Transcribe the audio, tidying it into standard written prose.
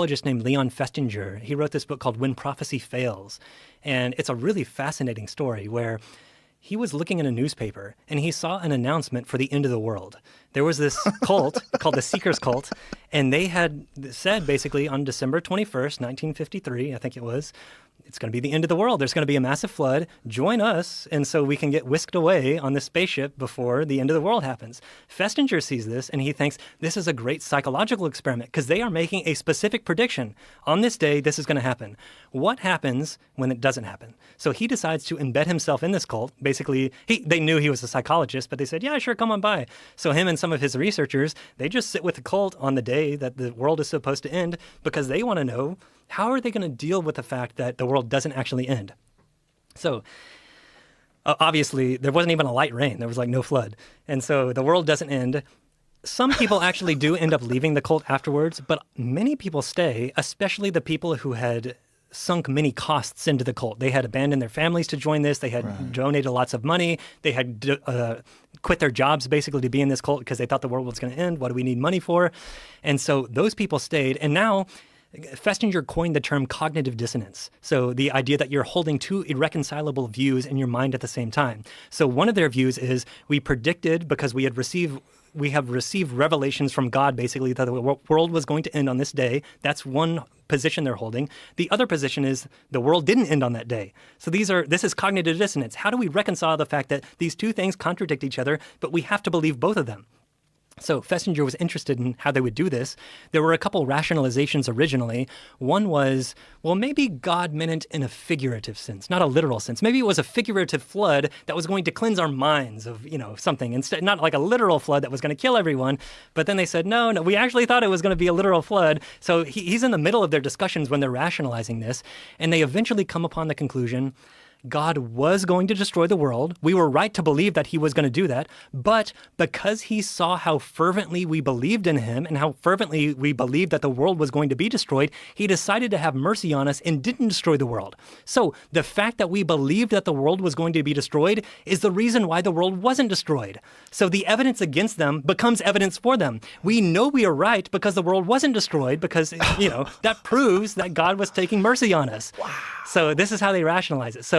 psychologist named Leon Festinger. He wrote this book called When Prophecy Fails. And it's a really fascinating story where he was looking in a newspaper and he saw an announcement for the end of the world. There was this cult called the Seekers Cult, and they had said basically on December 21st, 1953, I think it was, it's going to be the end of the world. There's going to be a massive flood. Join us, and so we can get whisked away on this spaceship before the end of the world happens. Festinger sees this, and he thinks this is a great psychological experiment because they are making a specific prediction. On this day, this is going to happen. What happens when it doesn't happen? So he decides to embed himself in this cult. Basically, they knew he was a psychologist, but they said, yeah, sure, come on by. So him and some of his researchers, they just sit with the cult on the day that the world is supposed to end because they want to know, how are they going to deal with the fact that the world doesn't actually end? So obviously, there wasn't even a light rain. There was like no flood. And so the world doesn't end. Some people actually do end up leaving the cult afterwards, but many people stay, especially the people who had sunk many costs into the cult. They had abandoned their families to join this. They had donated lots of money. They had quit their jobs basically to be in this cult because they thought the world was going to end. What do we need money for? And so those people stayed. And now Festinger coined the term cognitive dissonance. So the idea that you're holding two irreconcilable views in your mind at the same time. So one of their views is we predicted because we have received revelations from God basically that the world was going to end on this day. That's one position they're holding. The other position is the world didn't end on that day. So this is cognitive dissonance. How do we reconcile the fact that these two things contradict each other, but we have to believe both of them? So Festinger was interested in how they would do this. There were a couple rationalizations originally. One was, well, maybe God meant it in a figurative sense, not a literal sense. Maybe it was a figurative flood that was going to cleanse our minds of, something. Instead, not like a literal flood that was going to kill everyone. But then they said, no, we actually thought it was going to be a literal flood. So he's in the middle of their discussions when they're rationalizing this. And they eventually come upon the conclusion God was going to destroy the world. We were right to believe that he was going to do that. But because he saw how fervently we believed in him and how fervently we believed that the world was going to be destroyed, he decided to have mercy on us and didn't destroy the world. So the fact that we believed that the world was going to be destroyed is the reason why the world wasn't destroyed. So the evidence against them becomes evidence for them. We know we are right because the world wasn't destroyed because, that proves that God was taking mercy on us. Wow. So this is how they rationalize it. So